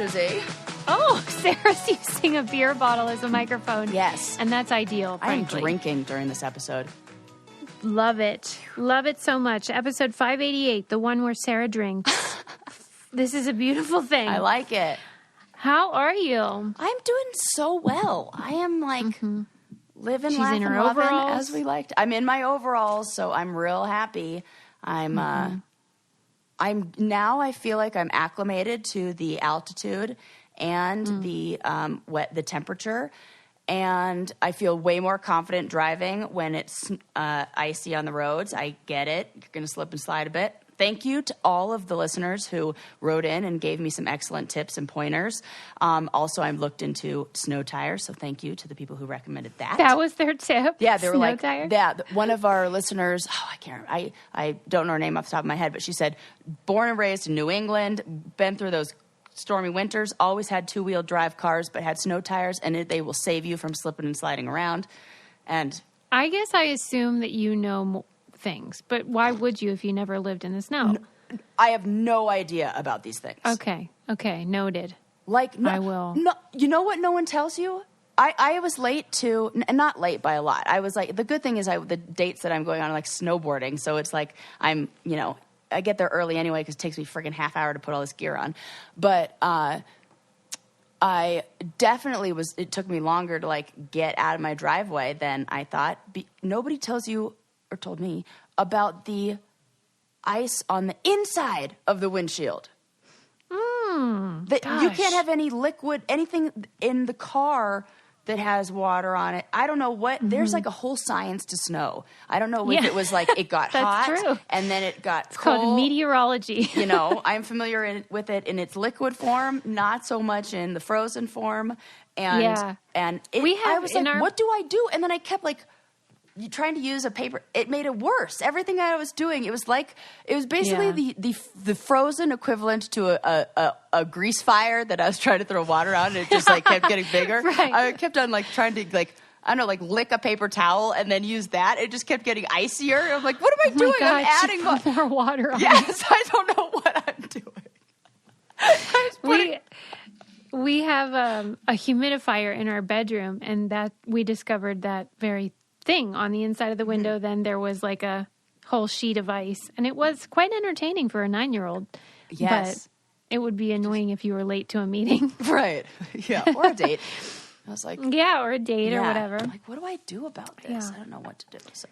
Susie. Oh, Sarah's using a beer bottle as a microphone. Yes. And that's ideal, frankly. I'm drinking during this episode. Love it. Love it so much. Episode 588, the one where Sarah drinks. This is a beautiful thing. I like it. How are you? I'm doing so well. I am living, She's laughing, in her loving, overalls. as we liked. I'm in my overalls, so I'm real happy. I'm now I feel like I'm acclimated to the altitude and the temperature, and I feel way more confident driving when it's icy on the roads. I get it. You're going to slip and slide a bit. Thank you to all of the listeners who wrote in and gave me some excellent tips and pointers. Also, I've looked into snow tires, so thank you to the people who recommended that. That was their tip? Yeah, they were snow like, tires? yeah, one of our listeners, I can't remember, I don't know her name off the top of my head, but she said, born and raised in New England, been through those stormy winters, always had two-wheel drive cars, but had snow tires, and they will save you from slipping and sliding around. And I guess I assume that you know things, but why would you if you never lived in the snow? I have no idea about these things. Okay, noted. I will. No, you know what no one tells you? I was late to, not late by a lot. I was like, the good thing is the dates that I'm going on are like snowboarding, so it's like I get there early anyway because it takes me freaking half hour to put all this gear on. But I definitely it took me longer to like get out of my driveway than I thought. Nobody tells you or told me about the ice on the inside of the windshield. That you can't have any liquid, anything in the car that has water on it. I don't know what. There's like a whole science to snow. I don't know if it was like it got hot true. and then it got It's cold. called meteorology. I'm familiar with it in its liquid form, not so much in the frozen form. And I was like, what do I do? And then I kept like trying to use a paper. It made it worse. Everything I was doing, it was basically the frozen equivalent to a grease fire that I was trying to throw water on, and it just like kept getting bigger. Right. I kept on like trying to lick a paper towel and then use that. It just kept getting icier. I'm like, what am I doing? God, I'm adding more water on. Yes, I don't know what I'm doing. We have a humidifier in our bedroom, and that we discovered that very thing on the inside of the window. Then there was like a whole sheet of ice, and it was quite entertaining for a 9-year-old. Yes. But it would be annoying if you were late to a meeting. Right. Yeah. Or a date. I was like, yeah, or a date or whatever. I'm like, what do I do about this? Yeah. I don't know what to do. So,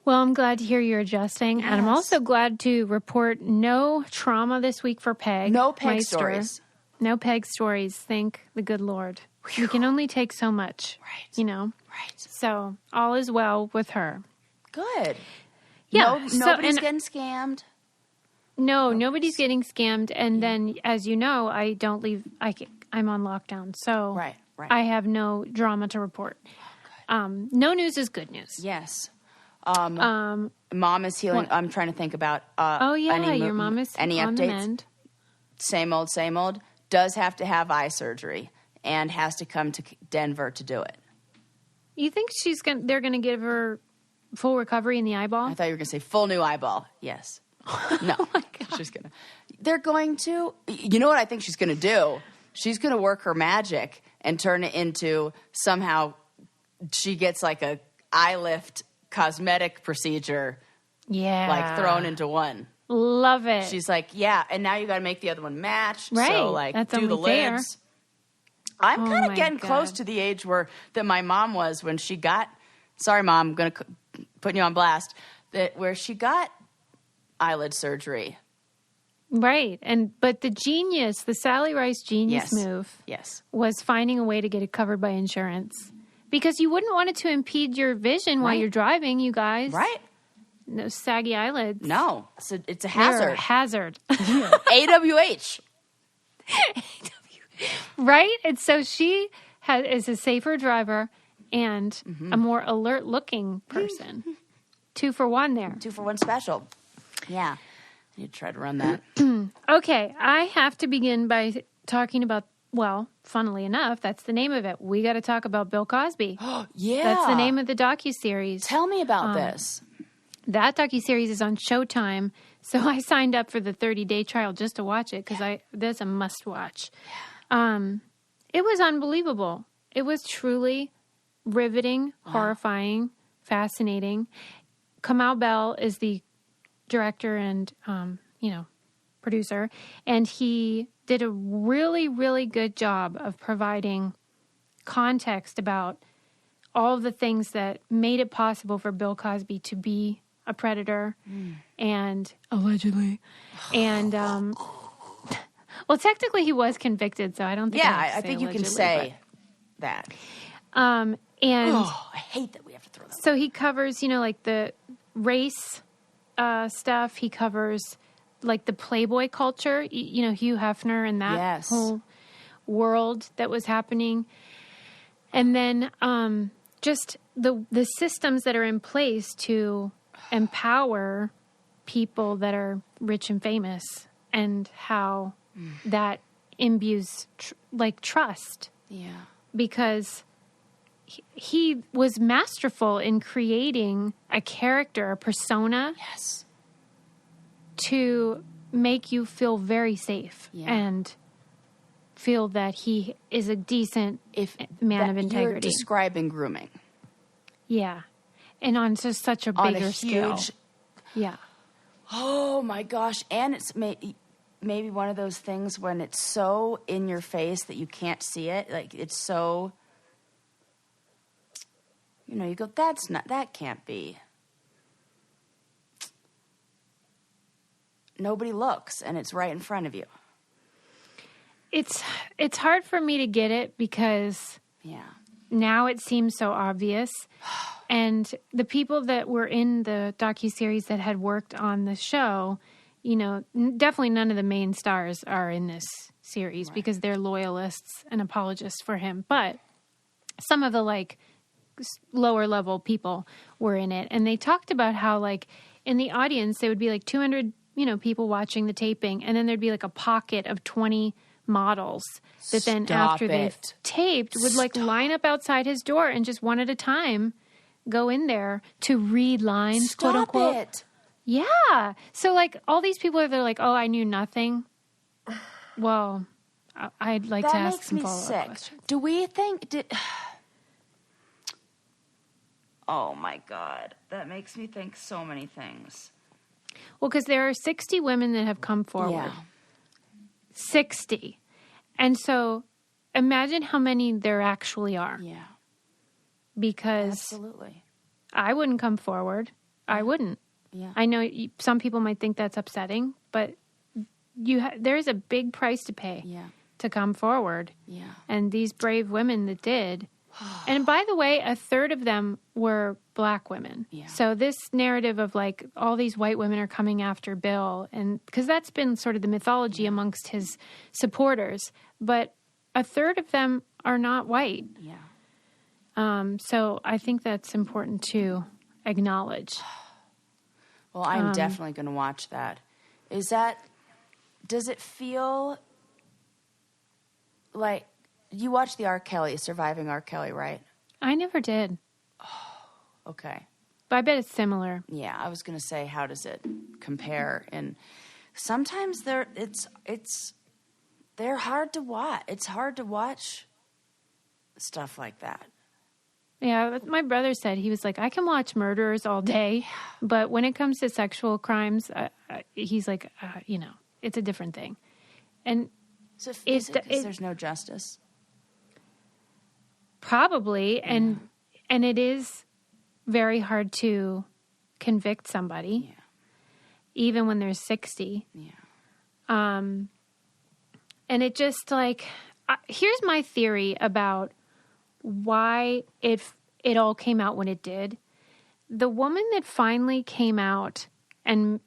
well, I'm glad to hear you're adjusting. Yes. And I'm also glad to report no trauma this week for Peg. No Peg Meister. stories. No Peg stories. Thank the good Lord. We can only take so much. Right. Right. So all is well with her. Good. Yeah. Nobody's getting scammed. No, nobody's getting scammed. And then, as you know, I don't leave. I'm on lockdown. So Right. I have no drama to report. No news is good news. Yes. Mom is healing. What? I'm trying to think about. Your mom is any on the updates? mend. Same old, same old. Does have to have eye surgery and has to come to Denver to do it. You think they're going to give her full recovery in the eyeball? I thought you were going to say full new eyeball. Yes. No. Oh my God. She's going to. They're going to. You know what I think she's going to do? She's going to work her magic and turn it into somehow she gets like a eye lift cosmetic procedure. Yeah. Like thrown into one. Love it. She's like, yeah, and now you got to make the other one match. Right. So like That's do the only fair. lids. I'm kind of my getting God. close to the age that my mom was when she got. Sorry, Mom, I'm going to put you on blast. Where she got eyelid surgery. Right. But the Sally Rice genius move was finding a way to get it covered by insurance. Because you wouldn't want it to impede your vision while you're driving, you guys. Right. No saggy eyelids. No. It's a hazard. They're a hazard. AWH. Right? And so she is a safer driver and a more alert-looking person. 2 for 1 there. 2 for 1 special. Yeah. I need to try to run that. Okay. I have to begin by talking about, well, funnily enough, that's the name of it. We got to talk about Bill Cosby. Yeah. That's the name of the docu-series. Tell me about this. That docu-series is on Showtime. So I signed up for the 30-day trial just to watch it because that's a must watch. It was unbelievable. It was truly riveting, horrifying, fascinating. Kamau Bell is the director and, producer, and he did a really, really good job of providing context about all of the things that made it possible for Bill Cosby to be a predator and allegedly. And, well, technically he was convicted, so I don't think I think you can say that. And I hate that we have to throw that. So he covers, like the race stuff. He covers like the Playboy culture, Hugh Hefner and that whole world that was happening. And then just the systems that are in place to empower people that are rich and famous and how that imbues trust. Yeah. Because he was masterful in creating a character, a persona. Yes. To make you feel very safe and feel that he is a decent man of integrity. You're describing grooming. Yeah. And on just such a bigger scale. Yeah. Oh, my gosh. And it's maybe one of those things when it's so in your face that you can't see it. Like, it's so... you go, that can't be. Nobody looks, and it's right in front of you. It's hard for me to get it because now it seems so obvious. And the people that were in the docu-series that had worked on the show, definitely none of the main stars are in this series because they're loyalists and apologists for him. But some of the lower level people were in it, and they talked about how in the audience there would be 200 people watching the taping, and then there'd be a pocket of 20 models that then after they've taped would line up outside his door and just one at a time go in there to read lines, quote unquote. It. Yeah. So all these people they're oh, I knew nothing. Well, I'd like to ask some follow-up questions. Do we think oh my God, that makes me think so many things. Well, because there are 60 women that have come forward. Yeah. 60. And so imagine how many there actually are. Yeah. Because absolutely. I wouldn't come forward. I wouldn't. Yeah. I know some people might think that's upsetting, but there is a big price to pay to come forward. Yeah. And these brave women that did. And by the way, a third of them were black women. Yeah. So this narrative of all these white women are coming after Bill, and because that's been sort of the mythology amongst his supporters, but a third of them are not white. Yeah. So I think that's important to acknowledge. Well, I'm definitely going to watch that. Does it feel like... You watched the R. Kelly, Surviving R. Kelly, right? I never did. Oh, okay. But I bet it's similar. Yeah, I was going to say, how does it compare? And sometimes they're hard to watch. It's hard to watch stuff like that. Yeah, my brother said, he was I can watch murderers all day, but when it comes to sexual crimes, he's it's a different thing. And so is it because there's no justice? Probably, and it is very hard to convict somebody, even when there's 60. Yeah. And it just here's my theory about why it all came out when it did. The woman that finally came out and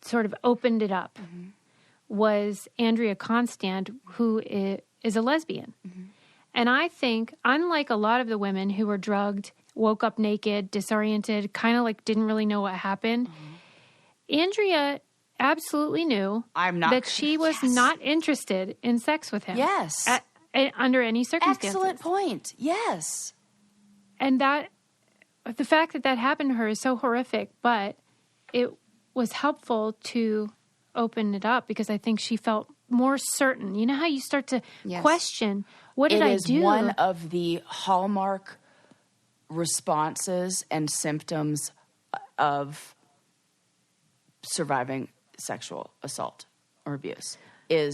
sort of opened it up was Andrea Constant, who is a lesbian. Mm-hmm. And I think, unlike a lot of the women who were drugged, woke up naked, disoriented, kind of didn't really know what happened, Andrea absolutely knew that she was not interested in sex with him. Yes. Under any circumstances. Excellent point. Yes. And the fact that happened to her is so horrific, but was helpful to open it up because I think she felt more certain. You know how you start to question, what did I do? It is one of the hallmark responses and symptoms of surviving sexual assault or abuse.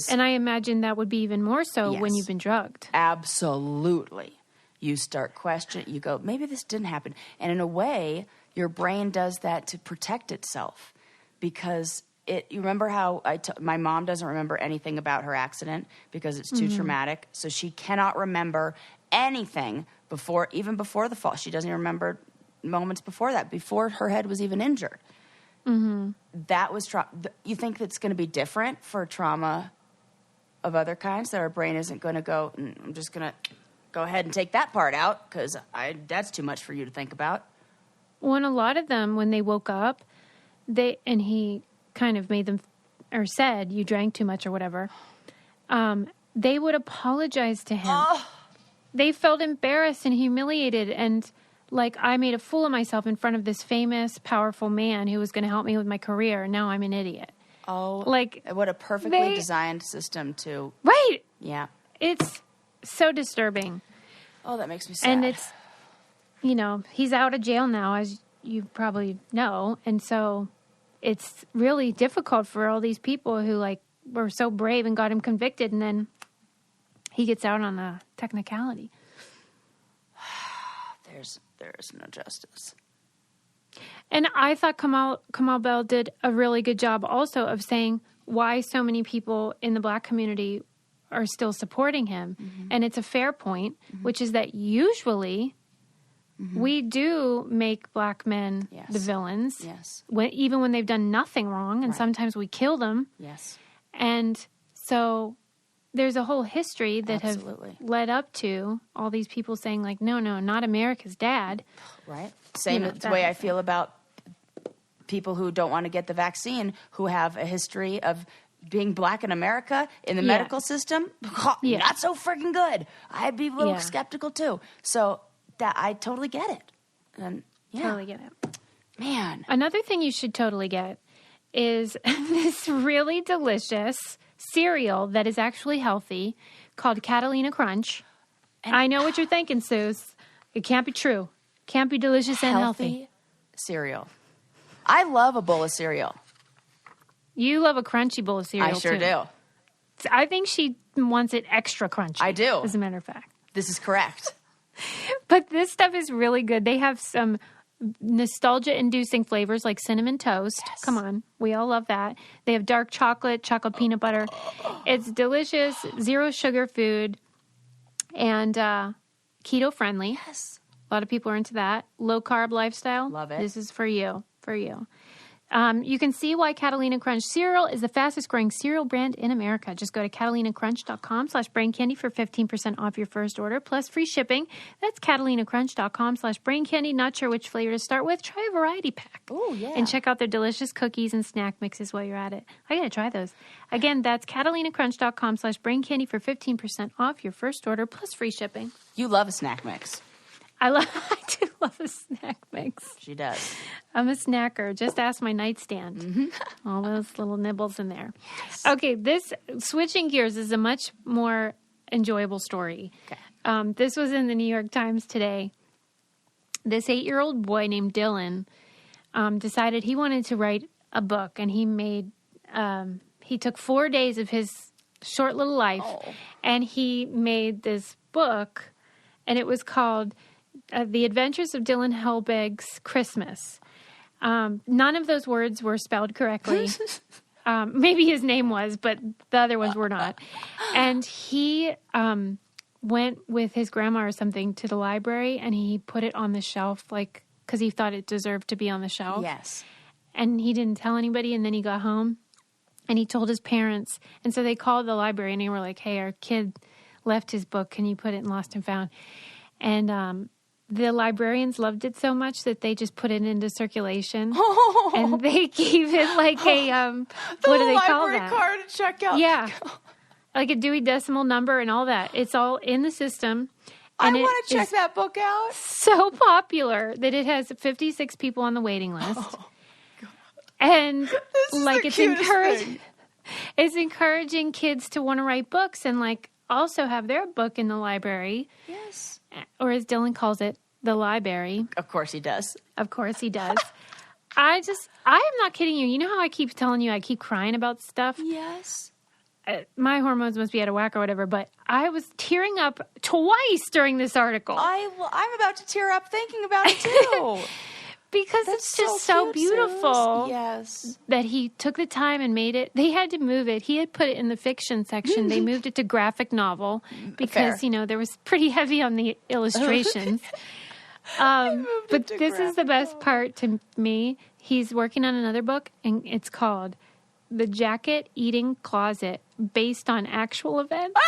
And I imagine that would be even more so when you've been drugged. Absolutely. You start questioning, you go, maybe this didn't happen. And in a way, your brain does that to protect itself because you remember how my mom doesn't remember anything about her accident because it's too traumatic. So she cannot remember anything even before the fall. She doesn't even remember moments before that, before her head was even injured. Mm-hmm. That was trauma. You think that's going to be different for trauma of other kinds, that our brain isn't going to go, I'm just going to go ahead and take that part out because that's too much for you to think about. Well, and a lot of them, when they woke up, he kind of made them, or said, you drank too much or whatever, they would apologize to him. Oh. They felt embarrassed and humiliated and like I made a fool of myself in front of this famous, powerful man who was going to help me with my career. And now I'm an idiot. Oh, like what a perfectly designed system to... Right. Yeah. It's so disturbing. Oh, that makes me sad. And it's, he's out of jail now, as you probably know. And so it's really difficult for all these people who were so brave and got him convicted. And then he gets out on a technicality. There's no justice. And I thought Kamal Bell did a really good job also of saying why so many people in the Black community are still supporting him. Mm-hmm. And it's a fair point, which is that usually we do make Black men the villains. Yes. Even when they've done nothing wrong. And sometimes we kill them. Yes. And so there's a whole history that have led up to all these people saying no, not America's dad. Right. Same the way I feel about people who don't want to get the vaccine, who have a history of being Black in America in the medical system. Not so freaking good. I'd be a little skeptical too. So that I totally get it. And totally get it. Man. Another thing you should totally get is this really delicious cereal that is actually healthy called Catalina Crunch. And I know what you're thinking, Suze. It can't be true. Can't be delicious and healthy. Cereal. I love a bowl of cereal. You love a crunchy bowl of cereal, I sure do. I think she wants it extra crunchy. I do. As a matter of fact. This is correct. But this stuff is really good. They have some nostalgia-inducing flavors like cinnamon toast. Yes. Come on. We all love that. They have dark chocolate peanut butter. It's delicious, zero sugar food, and keto-friendly. Yes. A lot of people are into that. Low-carb lifestyle. Love it. This is for you. For you. You can see why Catalina Crunch cereal is the fastest growing cereal brand in America. Just go to CatalinaCrunch.com/braincandy for 15% off your first order, plus free shipping. That's CatalinaCrunch.com/braincandy. Not sure which flavor to start with? Try a variety pack. Oh, yeah. And check out their delicious cookies and snack mixes while you're at it. I got to try those. Again, that's CatalinaCrunch.com/braincandy for 15% off your first order, plus free shipping. You love a snack mix. I do love a snack mix. She does. I'm a snacker. Just ask my nightstand. Mm-hmm. All those little nibbles in there. Yes. Okay, this switching gears is a much more enjoyable story. Okay. This was in the New York Times today. This 8-year-old boy named Dylan decided he wanted to write a book, and he took 4 days of his short little life, and he made this book, and it was called The Adventures of Dylan Helbig's Christmas. None of those words were spelled correctly. Maybe his name was, but the other ones were not. And he went with his grandma or something to the library, and he put it on the shelf, because he thought it deserved to be on the shelf. Yes. And he didn't tell anybody, and then he got home, and he told his parents. And so they called the library, and they were like, hey, our kid left his book. Can you put it in Lost and Found? And the librarians loved it so much that they just put it into circulation. And they gave it like a, what do they call that? The library card at checkout. Yeah. Like a Dewey Decimal number and all that. It's all in the system. And I want to check that book out. So popular that it has 56 people on the waiting list. And like the it's cutest thing. It's encouraging kids to want to write books and like also have their book in the library. Yes. Or as Dylan calls it, the library. Of course he does. Of course he does. I am not kidding you. You know how I keep telling you I keep crying about stuff? Yes. My hormones must be out of whack or whatever, but I was tearing up twice during this article. I'm about to tear up thinking about it too. Because it's just so cute, beautiful. Sus. Yes. That he took the time and made it. They had to move it. He had put it in the fiction section. They moved it to graphic novel because, there was pretty heavy on the illustrations. But this is the best part to me. He's working on another book, and it's called The Jacket Eating Closet, based on actual events.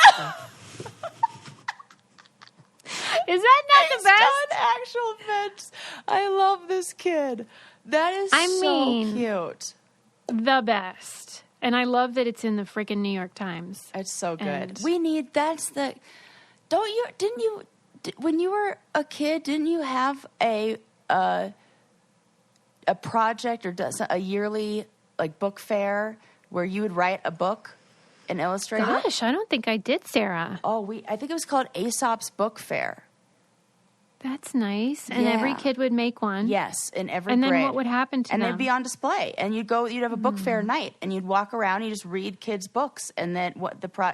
Is that not the best? On actual events. I love this kid. That is so cute. The best. And I love that it's in the freaking New York Times. It's so good. And When you were a kid, didn't you have a project or a yearly like book fair where you would write a book and illustrate it? Gosh, I don't think I did, Sarah. I think it was called Aesop's Book Fair. That's nice. And every kid would make one. Yes, in every grade. grade. And then what would happen to them? And they'd be on display. And you'd have a book fair night, and you'd walk around and you just read kids' books, and then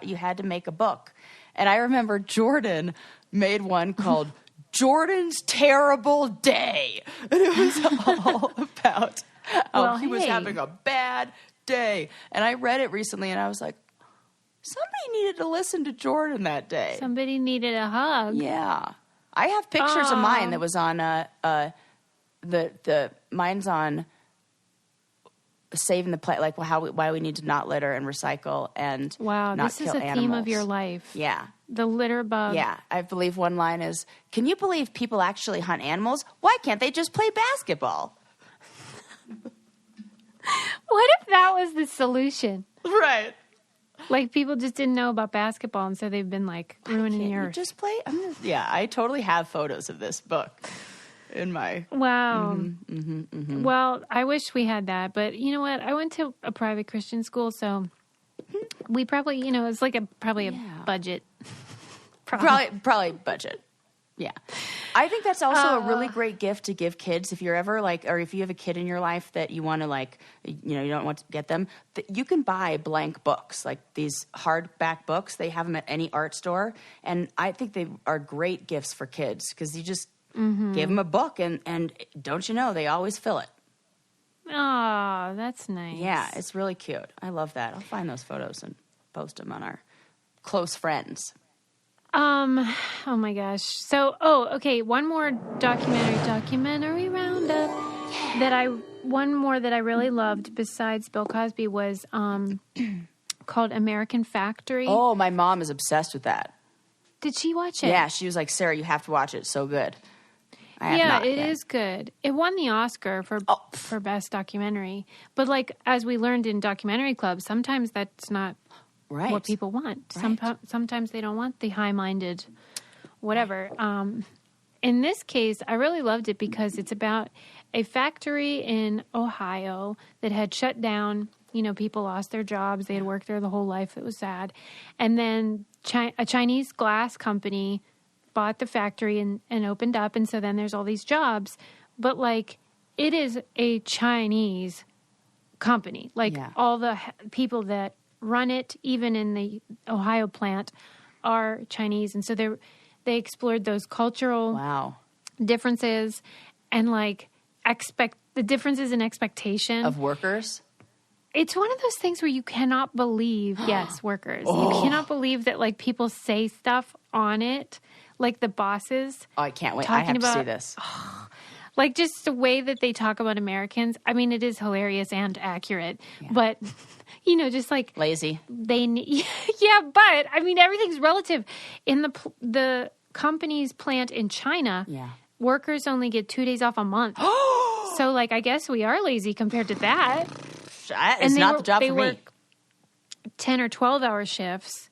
you had to make a book. And I remember Jordan made one called Jordan's Terrible Day. And it was all about how he was having a bad day. And I read it recently, and I was like, somebody needed to listen to Jordan that day. Somebody needed a hug. Yeah. I have pictures of mine that was on mine's on saving the planet, like why we need to not litter and recycle and not this is kill a animals. theme of your life. Yeah. The litter bug. Yeah. I believe one line is, can you believe people actually hunt animals? Why can't they just play basketball? What if that was the solution? Right. Like people just didn't know about basketball, and so they've been like ruining the Can't you earth. just play? Yeah, I totally have photos of this book in my... Wow. Well, I wish we had that, but you know what? I went to a private Christian school, so we probably, it's like probably a budget problem. Probably budget. Yeah. I think that's also a really great gift to give kids if you're ever or if you have a kid in your life that you want to you don't want to get them, you can buy blank books, like these hardback books. They have them at any art store. And I think they are great gifts for kids because you just give them a book and don't you know, they always fill it. Oh, that's nice. Yeah, it's really cute. I love that. I'll find those photos and post them on our close friends. Oh my gosh. So, okay. One more documentary roundup one more that I really loved besides Bill Cosby was, called American Factory. Oh, my mom is obsessed with that. Did she watch it? Yeah. She was like, Sarah, you have to watch it. It's so good. It is good. It won the Oscar for best documentary. But as we learned in documentary club, sometimes that's not what people want. Right. Sometimes they don't want the high-minded whatever. In this case, I really loved it because it's about a factory in Ohio that had shut down. People lost their jobs. They had worked there the whole life. It was sad. And then a Chinese glass company bought the factory and opened up. And so then there's all these jobs. But, it is a Chinese company. All the people that run it, even in the Ohio plant, are Chinese. And so they explored those cultural differences and the differences in expectation of workers. It's one of those things where you cannot believe, workers. You cannot believe that people say stuff on it, like the bosses. Oh, I can't wait. I have to see this. Just the way that they talk about Americans. I mean, it is hilarious and accurate, but just lazy. But I mean, everything's relative. In the company's plant in China, workers only get 2 days off a month. So, I guess we are lazy compared to that. It's not the job for me. They work 10 or 12-hour shifts.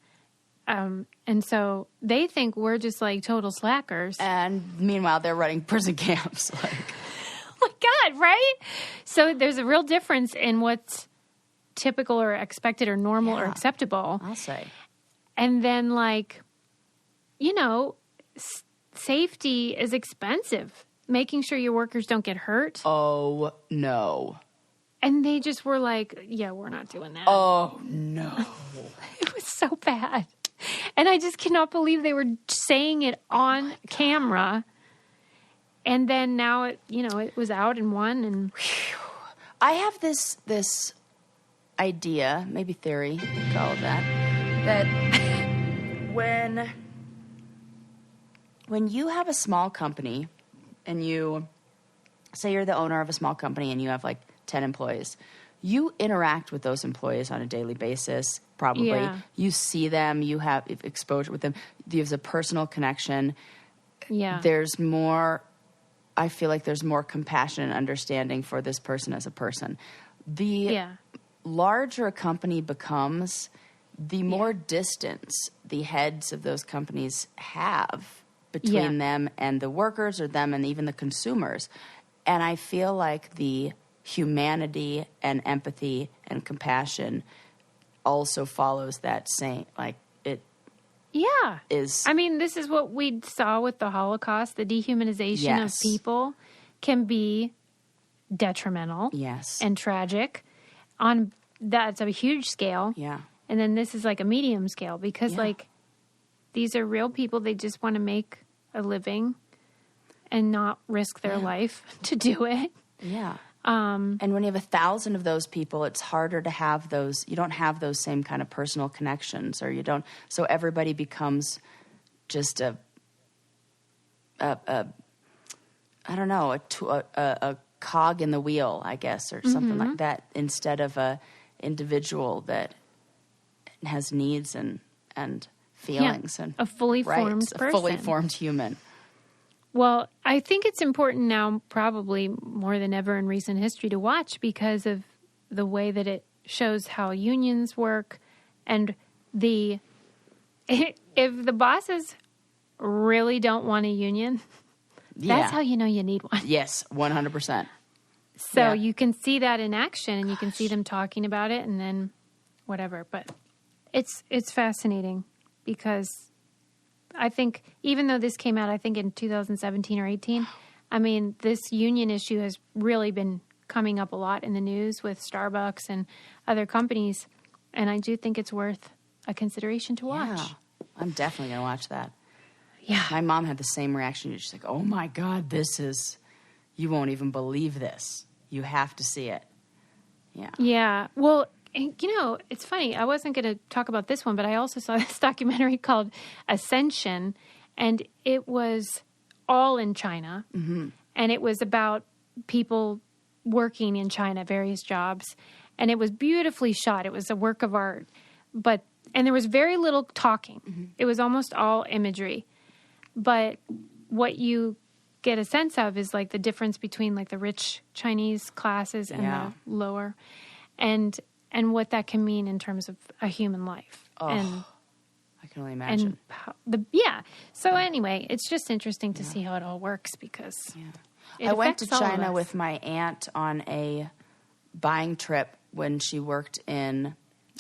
And so they think we're just total slackers. And meanwhile, they're running prison camps. God, right? So there's a real difference in what's typical or expected or normal or acceptable. I'll say. And then, like, you know, safety is expensive. Making sure your workers don't get hurt. Oh, no. And they just were like, yeah, we're not doing that. Oh, no. It was so bad. And I just cannot believe they were saying it on camera. And then now, it was out and won. And I have this idea, maybe theory, we call it that when you have a small company and you say you're the owner of a small company and you have like 10 employees, you interact with those employees on a daily basis, probably. Yeah. You see them, you have exposure with them, there's a personal connection. yeah. There's more, I feel like there's more compassion and understanding for this person as a person. The larger a company becomes, the more distance the heads of those companies have between them and the workers or them and even the consumers. And I feel like the humanity and empathy and compassion also follows that same, like it is. I mean, this is what we saw with the Holocaust. The dehumanization of people can be detrimental and tragic on that's a huge scale. Yeah. And then this is like a medium scale because like these are real people. They just want to make a living and not risk their life to do it. Yeah. And when you have 1,000 of those people, it's harder to have those. You don't have those same kind of personal connections, or you don't. So everybody becomes just a I don't know, a cog in the wheel, I guess, or something like that, instead of a individual that has needs and feelings and a fully formed person, a fully formed human. Well, I think it's important now, probably more than ever in recent history, to watch because of the way that it shows how unions work and if the bosses really don't want a union, that's how you know you need one. Yes, 100%. So you can see that in action and you can see them talking about it and then whatever. But it's fascinating because I think even though this came out, I think in 2017 or 18, I mean, this union issue has really been coming up a lot in the news with Starbucks and other companies. And I do think it's worth a consideration to watch. Yeah, I'm definitely going to watch that. Yeah. My mom had the same reaction. She's like, oh my God, you won't even believe this. You have to see it. Yeah. Yeah. Well, it's funny. I wasn't going to talk about this one, but I also saw this documentary called Ascension, and it was all in China. Mm-hmm. And it was about people working in China, various jobs. And it was beautifully shot. It was a work of art. And there was very little talking. Mm-hmm. It was almost all imagery. But what you get a sense of is like the difference between like the rich Chinese classes and the lower. And what that can mean in terms of a human life. Oh, I can only imagine. So anyway, it's just interesting to see how it all works because I went to China with my aunt on a buying trip when she worked in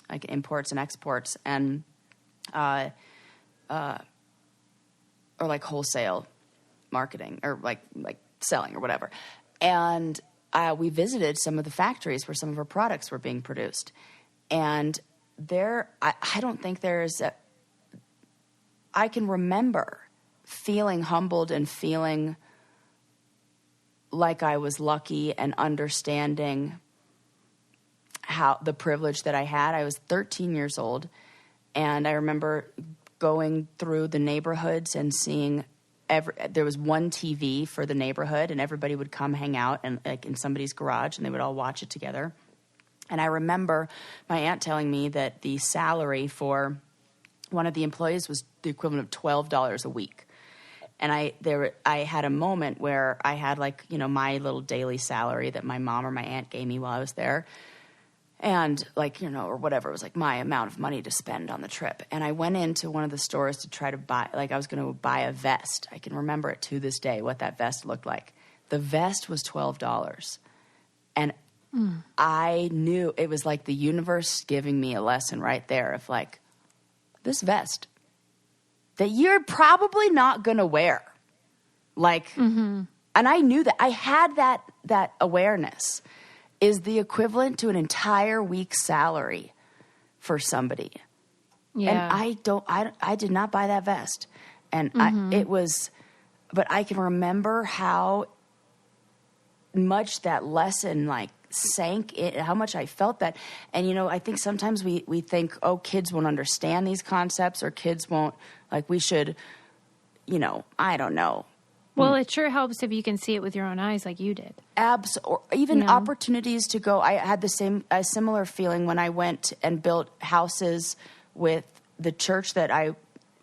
like imports and exports and or like wholesale marketing or like selling or whatever. And we visited some of the factories where some of our products were being produced. And I don't think I can remember feeling humbled and feeling like I was lucky and understanding how the privilege that I had. I was 13 years old, and I remember going through the neighborhoods and seeing there was one TV for the neighborhood, and everybody would come hang out and like in somebody's garage, and they would all watch it together. And I remember my aunt telling me that the salary for one of the employees was the equivalent of $12 a week. And I had a moment where I had my little daily salary that my mom or my aunt gave me while I was there. And or whatever, it was like my amount of money to spend on the trip. And I went into one of the stores to try to buy, I was going to buy a vest. I can remember it to this day, what that vest looked like. The vest was $12. And I knew it was like the universe giving me a lesson right there of like, this vest that you're probably not going to wear. Like, and I knew that. I had that awareness is the equivalent to an entire week's salary for somebody. Yeah. And I did not buy that vest. And but I can remember how much that lesson like sank in, how much I felt that. And, you know, I think sometimes we think, oh, kids won't understand these concepts, or kids won't, like, we should, you know, I don't know. Well, it sure helps if you can see it with your own eyes like you did. Or even opportunities to go. I had a similar feeling when I went and built houses with the church that I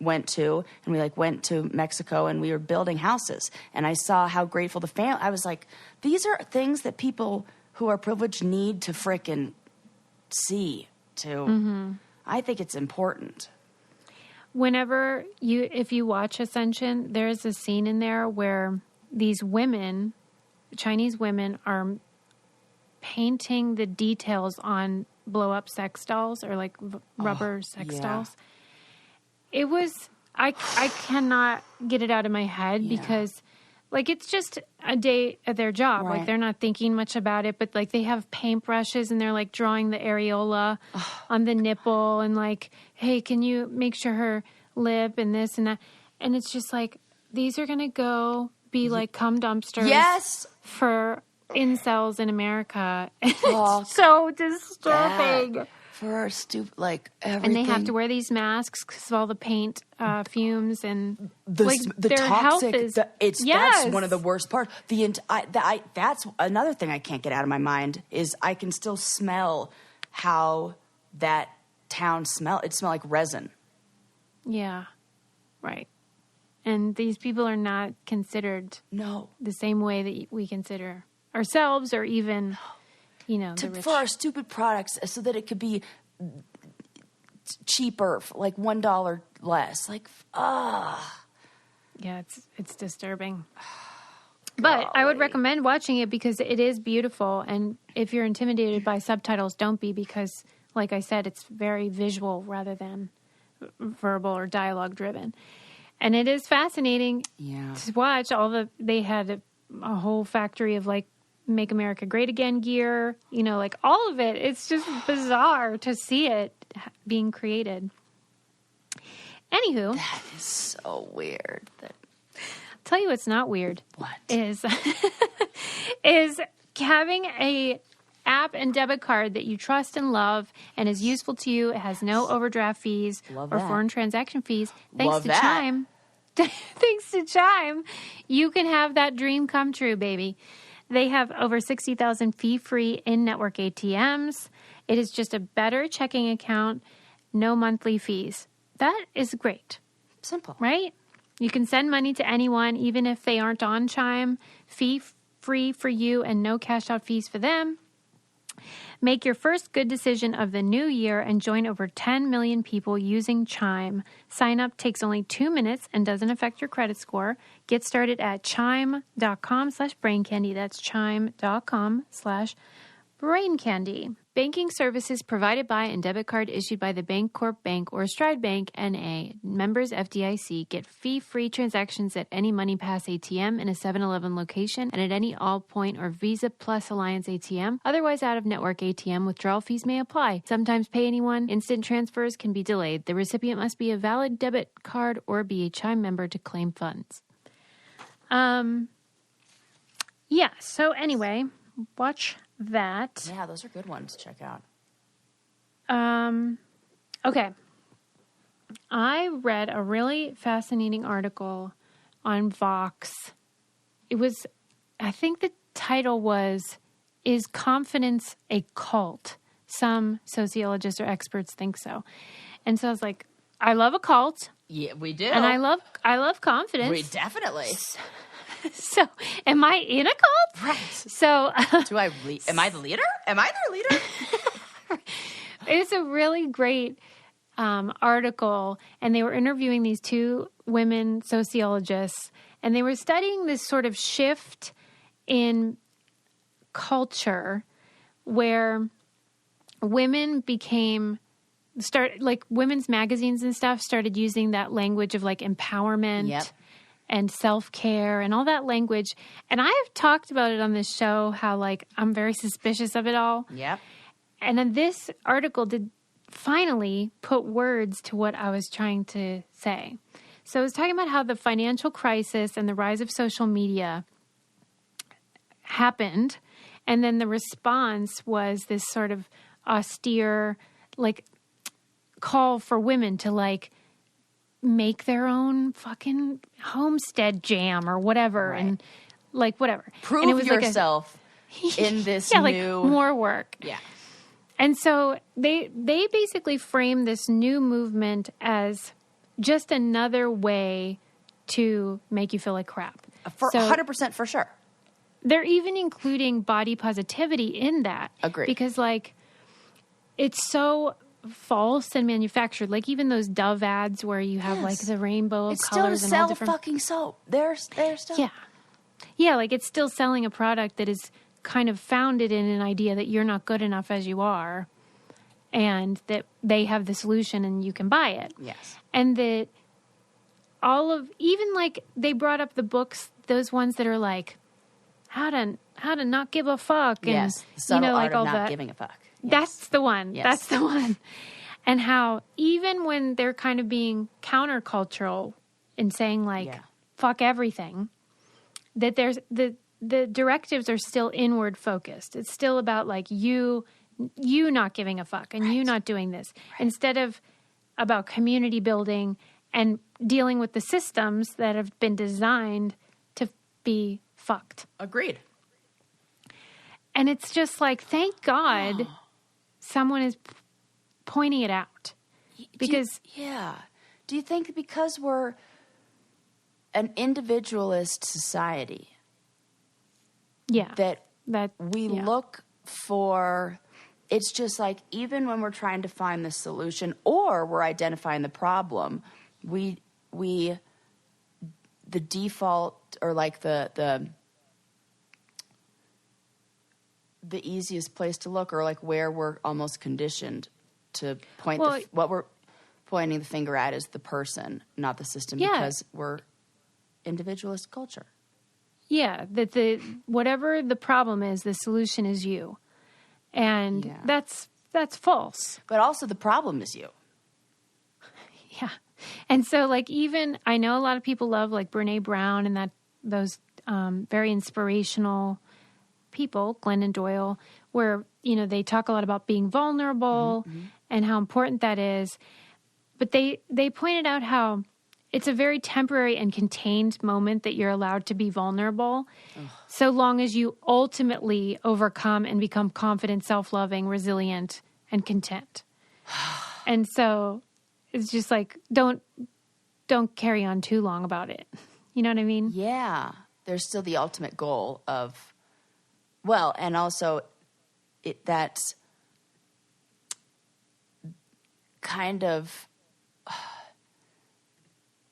went to, and we like went to Mexico and we were building houses, and I saw how grateful the family. I was like, these are things that people who are privileged need to frickin' see too. I think it's important. Whenever if you watch Ascension, there's a scene in there where these women, Chinese women, are painting the details on blow up sex dolls, or like rubber sex dolls. It was, I cannot get it out of my head because like it's just a day at their job. Right. Like they're not thinking much about it, but like they have paintbrushes and they're like drawing the areola on the nipple and like, hey, can you make sure her lip and this and that? And it's just like, these are going to go be like cum dumpsters for incels in America. It's so disturbing. For stupid, like everything. And they have to wear these masks because of all the paint fumes and the their toxic. health is, That's one of the worst parts. That's another thing I can't get out of my mind is I can still smell how that town smelled. It smelled like resin. Yeah. Right. And these people are not considered the same way that we consider ourselves, or even, you know, for our stupid products, so that it could be cheaper, like $1 less. Like, yeah, it's disturbing. But I would recommend watching it because it is beautiful. And if you're intimidated by subtitles, don't be, because, like I said, it's very visual rather than verbal or dialogue driven. And it is fascinating to watch. They had a whole factory of like Make America Great Again gear, you know, like all of it. It's just bizarre to see it being created. Anywho. That is so weird. I'll tell you what's not weird. What? Is having a app and debit card that you trust and love and is useful to you. It has no overdraft fees or foreign transaction fees. Thanks to Chime. Thanks to Chime, you can have that dream come true, baby. They have over 60,000 fee-free in-network ATMs. It is just a better checking account, no monthly fees. That is great. Simple. Right? You can send money to anyone, even if they aren't on Chime. Fee-free for you and no cash-out fees for them. Make your first good decision of the new year and join over 10 million people using Chime. Sign up takes only 2 minutes and doesn't affect your credit score. Get started at chime.com/braincandy. That's chime.com/braincandy. Banking services provided by and debit card issued by the Bancorp Bank or Stride Bank, N.A. Members FDIC. Get fee-free transactions at any MoneyPass ATM in a 7-Eleven location and at any Allpoint or Visa Plus Alliance ATM. Otherwise, out-of-network ATM withdrawal fees may apply. Sometimes pay anyone. Instant transfers can be delayed. The recipient must be a valid debit card or be a Chime member to claim funds. Yeah, so anyway, watch that. Yeah, those are good ones to check out. Okay. I read a really fascinating article on Vox. It was, I think the title was, "Is Confidence a Cult?" Some sociologists or experts think so. And so I was like, I love a cult. Yeah, we do. And I love confidence. We definitely. So, am I in a cult? Right. So, am I the leader? Am I their leader? It's a really great article, and they were interviewing these two women sociologists, and they were studying this sort of shift in culture where women women's magazines and stuff started using that language of like empowerment and self-care and all that language. And I've talked about it on this show, how like I'm very suspicious of it all. Yep. And then this article did finally put words to what I was trying to say. So it was talking about how the financial crisis and the rise of social media happened. And then the response was this sort of austere, like, call for women to, like, make their own fucking homestead jam or whatever. Right. And, like, whatever. Prove and it was yourself in this new... like, more work. Yeah. And so they basically frame this new movement as just another way to make you feel like crap. For 100% for sure. They're even including body positivity in that. Agreed. Because, like, it's so false and manufactured. Like, even those Dove ads where you have, like, the rainbow of colors and all different... It's still to sell fucking soap. They're still... Yeah. Yeah, like, it's still selling a product that is kind of founded in an idea that you're not good enough as you are and that they have the solution and you can buy it. Yes. And that even like they brought up the books, those ones that are like how to not give a fuck. And, yes. The subtle like art all of not that. Giving a fuck. Yes. That's the one. Yes. That's the one. And how even when they're kind of being countercultural and saying like, fuck everything, that there's the directives are still inward focused. It's still about like you not giving a fuck and you not doing this instead of about community building and dealing with the systems that have been designed to be fucked. Agreed. And it's just like, thank God someone is pointing it out. Because do you think because we're an individualist society, that we look for, it's just like, even when we're trying to find the solution or we're identifying the problem, we the default or like the easiest place to look, or like where we're almost conditioned to point what we're pointing the finger at is the person, not the system, because we're individualist culture. Yeah, that whatever the problem is, the solution is you. And that's false. But also the problem is you. Yeah. And so like even I know a lot of people love like Brené Brown and those very inspirational people, Glennon Doyle, where, they talk a lot about being vulnerable and how important that is. But they pointed out how it's a very temporary and contained moment that you're allowed to be vulnerable, so long as you ultimately overcome and become confident, self-loving, resilient, and content. And so it's just like, don't carry on too long about it. You know what I mean? Yeah. There's still the ultimate goal of, well, and also that's kind of,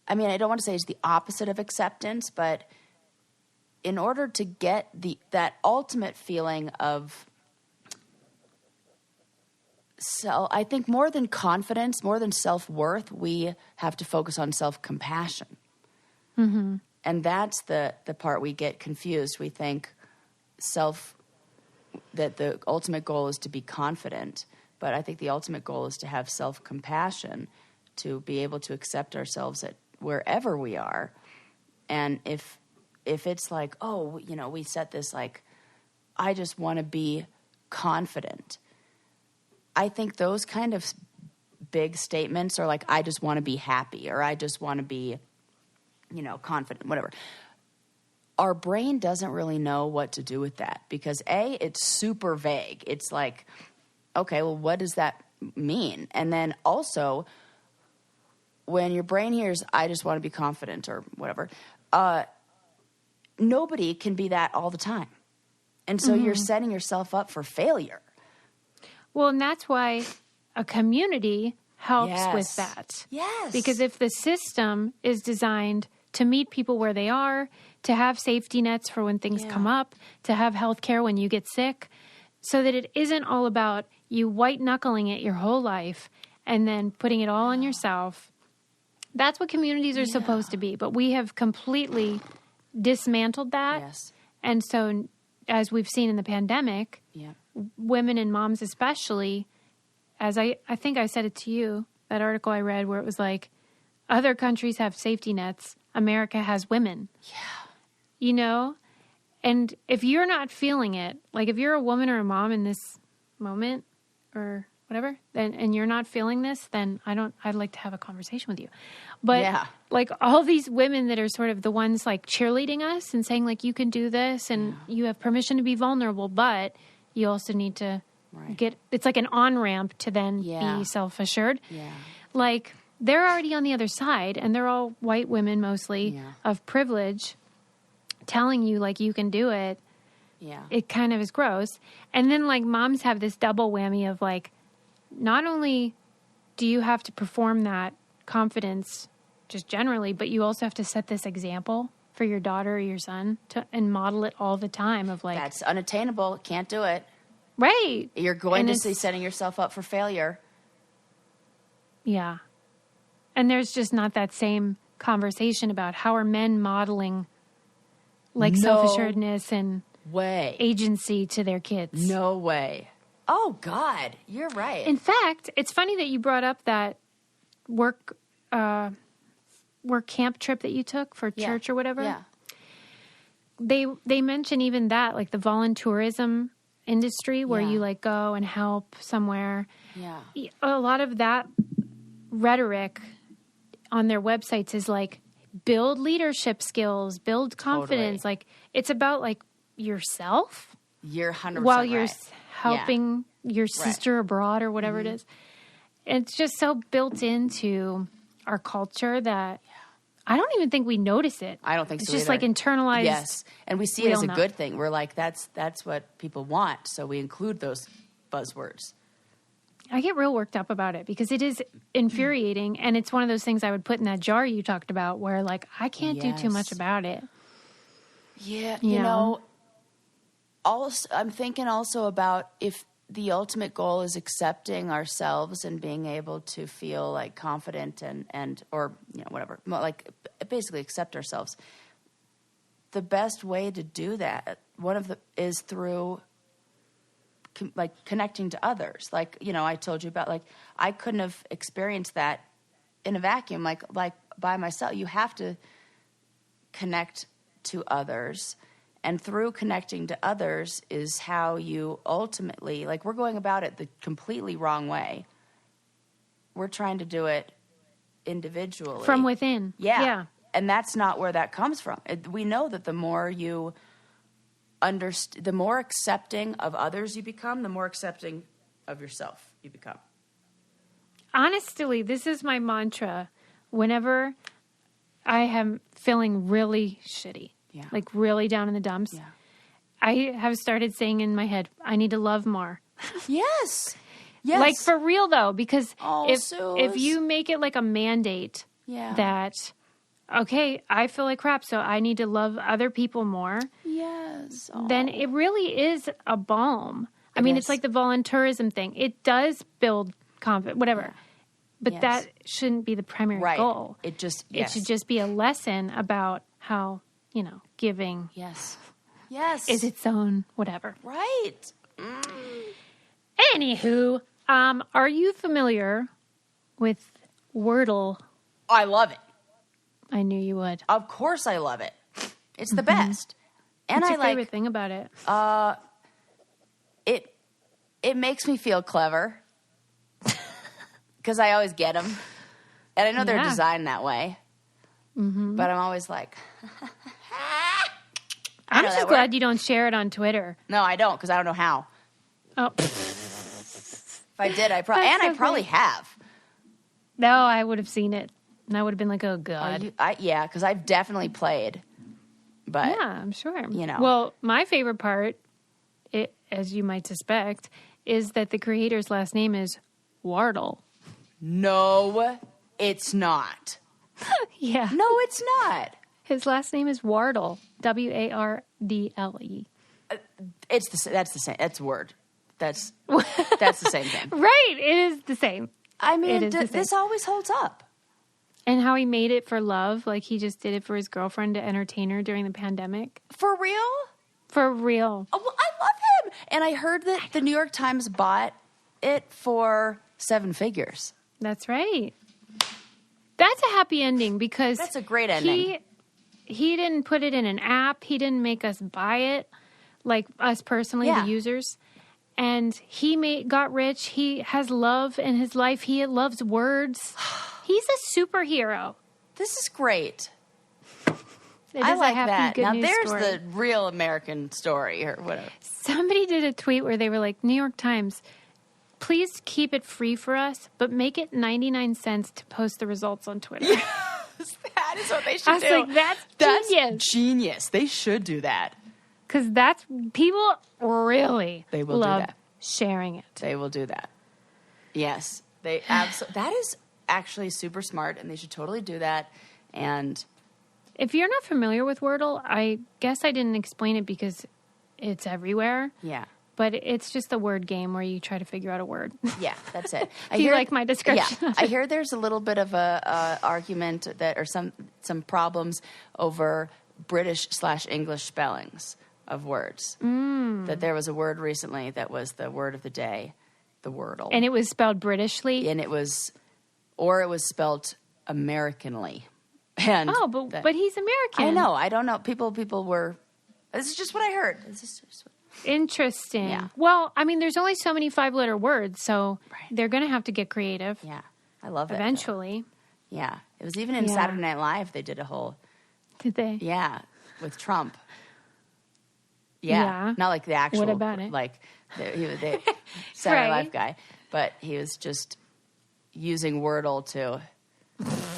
I mean, I don't want to say it's the opposite of acceptance, but in order to get that ultimate feeling of I think more than confidence, more than self-worth, we have to focus on self-compassion. Mm-hmm. And that's the part we get confused. We think that the ultimate goal is to be confident, but I think the ultimate goal is to have self-compassion, to be able to accept ourselves at wherever we are. And if it's like, we set this like, I just want to be confident. I think those kind of big statements are like, I just want to be happy, or I just want to be, confident, whatever. Our brain doesn't really know what to do with that because it's super vague. It's like, okay, well, what does that mean? And then also, when your brain hears, I just want to be confident or whatever, nobody can be that all the time. And so you're setting yourself up for failure. Well, and that's why a community helps with that. Yes. Because if the system is designed to meet people where they are, to have safety nets for when things come up, to have health care when you get sick, so that it isn't all about you white knuckling it your whole life and then putting it all on yourself. That's what communities are supposed to be. But we have completely dismantled that. Yes. And so, as we've seen in the pandemic, women and moms especially, as I think I said it to you, that article I read where it was like, other countries have safety nets. America has women. Yeah. You know? And if you're not feeling it, like if you're a woman or a mom in this moment or whatever, and you're not feeling this, then I'd like to have a conversation with you. But like all these women that are sort of the ones like cheerleading us and saying like, you can do this and you have permission to be vulnerable, but you also need to it's like an on-ramp to then be self-assured. Yeah. Like they're already on the other side and they're all white women mostly of privilege telling you like you can do it. Yeah. It kind of is gross. And then like moms have this double whammy of like, not only do you have to perform that confidence just generally, but you also have to set this example for your daughter or your son and model it all the time of like... That's unattainable. Can't do it. Right. You're going to be setting yourself up for failure. Yeah. And there's just not that same conversation about how are men modeling like self-assuredness and agency to their kids. No way. Oh, God, you're right. In fact, it's funny that you brought up that work camp trip that you took for church or whatever. Yeah. They mention even that, like the voluntourism industry where you like go and help somewhere. Yeah. A lot of that rhetoric on their websites is like build leadership skills, build confidence. Totally. Like it's about like yourself. You're 100% while you're helping your sister abroad or whatever it is. It's just so built into our culture that I don't even think we notice it. I don't think it's so. It's just like internalized. Yes. And we see it as a good thing. We're like, that's what people want. So we include those buzzwords. I get real worked up about it because it is infuriating. And it's one of those things I would put in that jar you talked about where like, I can't do too much about it. Yeah. You know, also, I'm thinking also about if the ultimate goal is accepting ourselves and being able to feel like confident and or you know whatever, like basically accept ourselves. The best way to do that, is through like connecting to others. Like, you know, I told you about like I couldn't have experienced that in a vacuum, like by myself. You have to connect to others. And through connecting to others is how you ultimately, like we're going about it the completely wrong way. We're trying to do it individually. From within. Yeah. And that's not where that comes from. We know that the more you the more accepting of others you become, the more accepting of yourself you become. Honestly, this is my mantra whenever I am feeling really shitty. Yeah. Like really down in the dumps. Yeah. I have started saying in my head, I need to love more. Yes. Like for real though, because if you make it like a mandate that, okay, I feel like crap, so I need to love other people more. Yes. Then it really is a balm. I mean, it's like the voluntourism thing. It does build confidence, whatever. Yeah. But that shouldn't be the primary goal. It should just be a lesson about how, you know, giving is its own whatever. Right. Anywho, are you familiar with Wordle? I love it. I knew you would. Of course I love it. It's the best. And what's your favorite thing about it? It makes me feel clever. Because I always get them. And I know they're designed that way. Mm-hmm. But I'm always like... I'm just glad you don't share it on Twitter. No, I don't, because I don't know how. Oh. If I did, I probably have. No, I would have seen it. And I would have been like, oh, God. Because I've definitely played. But yeah, I'm sure. You know. Well, my favorite part, as you might suspect, is that the creator's last name is Wardle. No, it's not. Yeah. No, it's not. His last name is Wardle. Wardle. That's the same. That's word. That's the same thing. Right. It is the same. I mean, this always holds up. And how he made it for love. Like, he just did it for his girlfriend to entertain her during the pandemic. For real? For real. Oh, well, I love him. And I heard that the New York Times bought it for 7 figures. That's right. That's a happy ending because... That's a great ending. He didn't put it in an app. He didn't make us buy it, like us personally, the users. And he got rich. He has love in his life. He loves words. He's a superhero. This is great. I like that. Now there's story. the real American story or whatever. Somebody did a tweet where they were like, New York Times, please keep it free for us, but make it 99 cents to post the results on Twitter. Yes, that is what they should do. I was like, that's genius. Genius. They should do that. Because that's, people really they will love do that. Sharing it. They will do that. Yes. They absolutely. That is actually super smart, and they should totally do that. And if you're not familiar with Wordle, I guess I didn't explain it because it's everywhere. Yeah. But it's just a word game where you try to figure out a word. Yeah, that's it. Do you like my description? Yeah, I hear there's a little bit of a argument that, or some problems over British/English spellings of words. That there was a word recently that was the word of the day, the Wordle, and it was spelled Britishly, and it was spelled Americanly. And but he's American. I know. I don't know. People were. This is just what I heard. Interesting. Yeah. Well, I mean, there's only so many 5-letter words, so they're going to have to get creative. Yeah, I love it. Eventually. Yeah, it was even in Saturday Night Live. They did a whole. Did they? Yeah, with Trump. Yeah, not like the actual. What about it? Like the Saturday Night Live guy, but he was just using Wordle to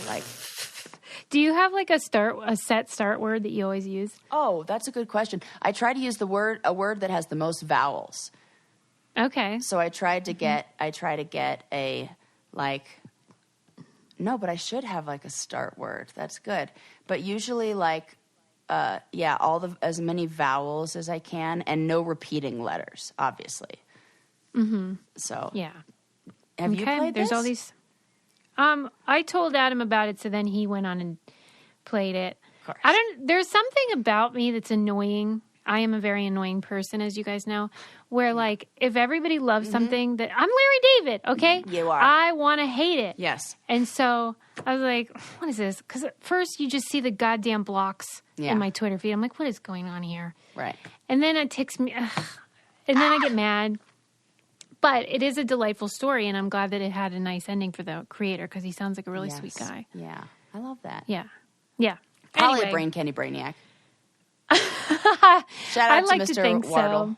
like. Do you have like a set start word that you always use? Oh, that's a good question. I try to use a word that has the most vowels. Okay. So I tried to get a like. No, but I should have like a start word. That's good. But usually like, as many vowels as I can and no repeating letters, obviously. Mm-hmm. So yeah. Have you played this? There's all these. I told Adam about it, so then he went on and played it. Of course. There's something about me that's annoying. I am a very annoying person, as you guys know, where like if everybody loves something that I'm Larry David, okay? You are. I want to hate it. Yes. And so I was like, what is this? Because at first you just see the goddamn blocks in my Twitter feed. I'm like, what is going on here? Right. And then it takes me, and then I get mad. But it is a delightful story, and I'm glad that it had a nice ending for the creator because he sounds like a really sweet guy. Yeah, I love that. Yeah, yeah. Probably anyway. a brain candy brainiac. Shout out to like Mr. to think Wardle. so.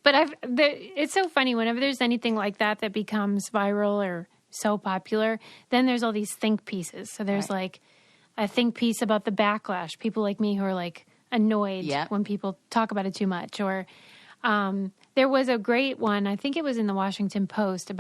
But it's so funny whenever there's anything like that becomes viral or so popular. Then there's all these think pieces. So there's like a think piece about the backlash. People like me who are like annoyed when people talk about it too much, or. There was a great one, I think it was in the Washington Post,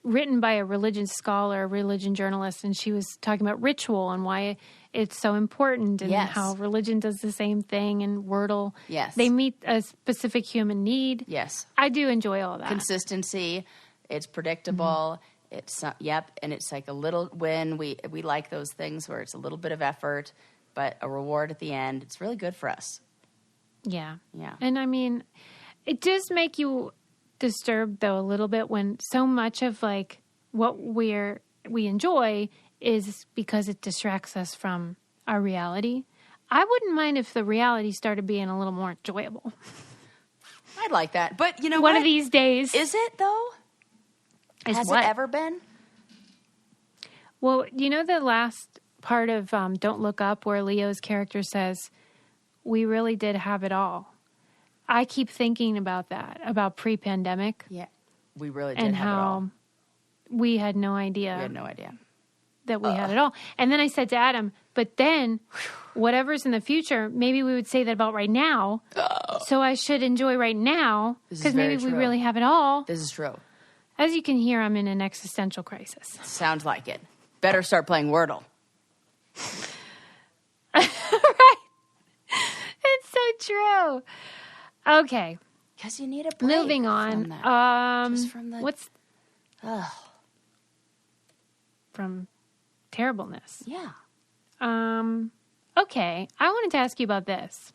written by a religion scholar, a religion journalist, and she was talking about ritual and why it's so important and how religion does the same thing, and Wordle. Yes. They meet a specific human need. Yes. I do enjoy all that. Consistency, it's predictable, it's, and it's like a little win. We like those things where it's a little bit of effort, but a reward at the end. It's really good for us. Yeah. Yeah. And I mean, it does make you disturbed though a little bit when so much of like what we enjoy is because it distracts us from our reality. I wouldn't mind if the reality started being a little more enjoyable. I'd like that. But you know One of these days. Is it though? Has it ever been? Well, you know the last part of Don't Look Up where Leo's character says, we really did have it all. I keep thinking about that, about pre-pandemic. Yeah, we really did and have it all. how we had no idea. We had no idea. That we had it all. And then I said to Adam, but then whatever's in the future, maybe we would say that about right now. So I should enjoy right now because maybe we really have it all. This is true. As you can hear, I'm in an existential crisis. Sounds like it. Better start playing Wordle. no. Okay. Because you need a break. Moving on. From that. Just from the... From terribleness. Yeah. Okay. I wanted to ask you about this.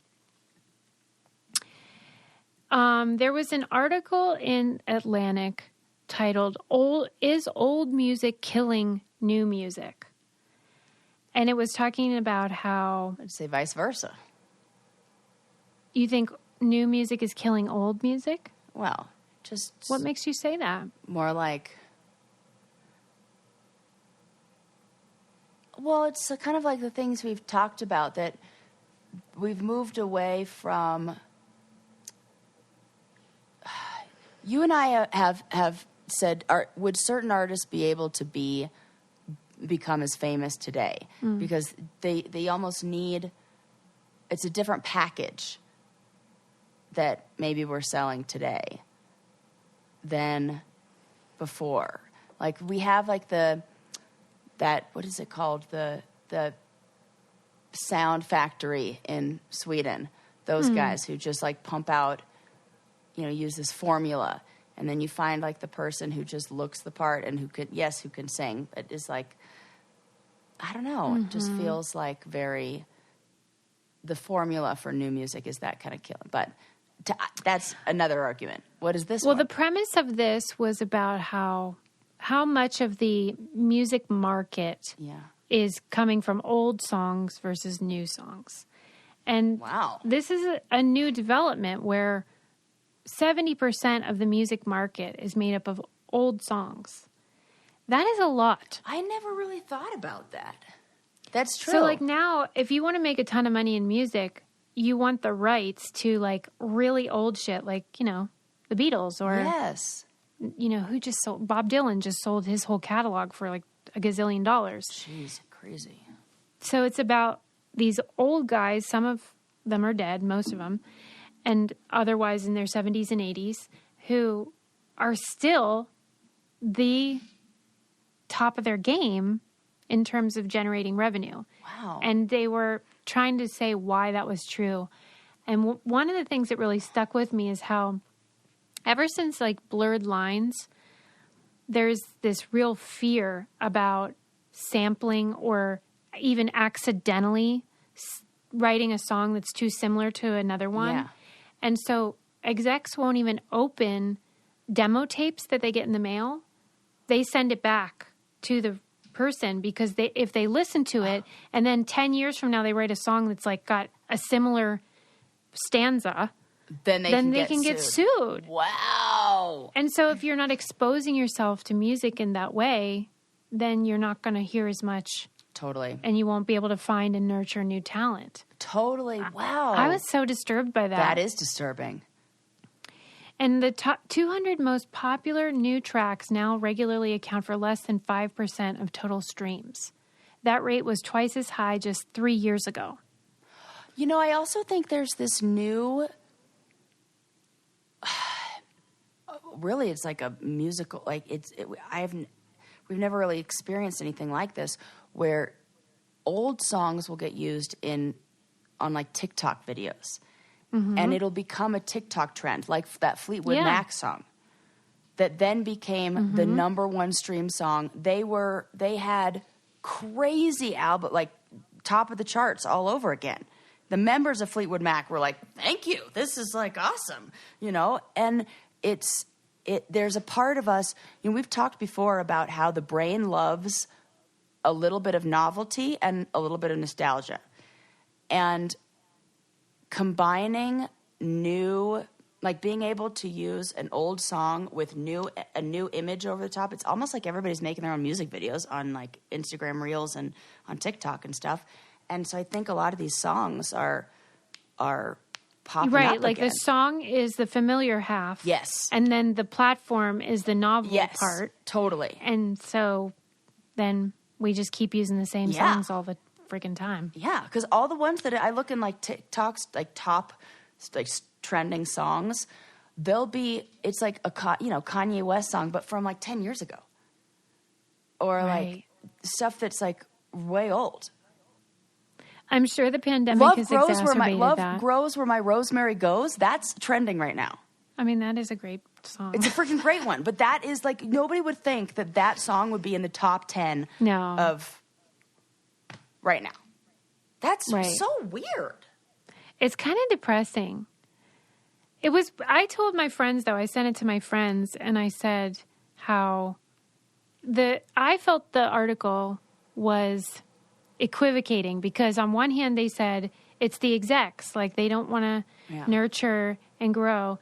There was an article in Atlantic titled, Is Old Music Killing New Music? And it was talking about how... I'd say vice versa. You think new music is killing old music? Well, just... What makes you say that? More like... Well, it's kind of like the things we've talked about, that we've moved away from... You and I have said, would certain artists be able to become as famous today? Because they almost need... It's a different package that maybe we're selling today than before. Like, we have like what is it called? The Sound Factory in Sweden. Those guys who just like pump out, use this formula. And then you find like the person who just looks the part and who can sing. But is like, I don't know. It just feels like the formula for new music is that kind of killing. But that's another argument. What is this one? The premise of this was about how much of the music market is coming from old songs versus new songs. And this is a new development where 70% of the music market is made up of old songs. That is a lot. I never really thought about that. That's true. So, like, now, if you want to make a ton of money in music, you want the rights to, like, really old shit, like, the Beatles or... Yes. Who just sold... Bob Dylan just sold his whole catalog for, like, $1 gazillion. Jeez, crazy. So it's about these old guys. Some of them are dead, most of them, and otherwise in their 70s and 80s, who are still the top of their game in terms of generating revenue. Wow. And they were trying to say why that was true. And one of the things that really stuck with me is how ever since like Blurred Lines, there's this real fear about sampling or even accidentally writing a song that's too similar to another one. Yeah. And so execs won't even open demo tapes that they get in the mail. They send it back to the person because if they listen to it and then 10 years from now they write a song that's like got a similar stanza, then they can get sued. Wow. And so if you're not exposing yourself to music in that way, then you're not going to hear as much. Totally. And you won't be able to find and nurture new talent. Totally. Wow. I was so disturbed by that. That is disturbing. And the top 200 most popular new tracks now regularly account for less than 5% of total streams. That rate was twice as high just 3 years ago. I also think there's this new... Really, it's like a musical... Like, we've never really experienced anything like this, where old songs will get used on like TikTok videos. And it'll become a TikTok trend, like that Fleetwood Mac song that then became the number one stream song. They had crazy album, like top of the charts all over again. The members of Fleetwood Mac were like, thank you, this is like awesome, and there's a part of us, we've talked before about how the brain loves a little bit of novelty and a little bit of nostalgia. And combining new, like being able to use an old song with a new image over the top. It's almost like everybody's making their own music videos on like Instagram Reels and on TikTok and stuff. And so I think a lot of these songs are popping right, up like again. the song is the familiar half. Yes. And then the platform is the novel part. Totally. And so then we just keep using the same songs all the freaking time. Yeah, because all the ones that I look in like TikTok's like top like trending songs, it's like a Kanye West song, but from like 10 years ago, or like stuff that's like way old. I'm sure the pandemic has exacerbated love that. grows where my rosemary goes. That's trending right now. I mean, that is a great song. It's a freaking great one. But that is like, nobody would think that song would be in the top 10 of right now. That's so weird. It's kind of depressing. I told my friends, though, I sent it to my friends, and I said how I felt the article was equivocating because on one hand they said it's the execs, like they don't want to nurture and grow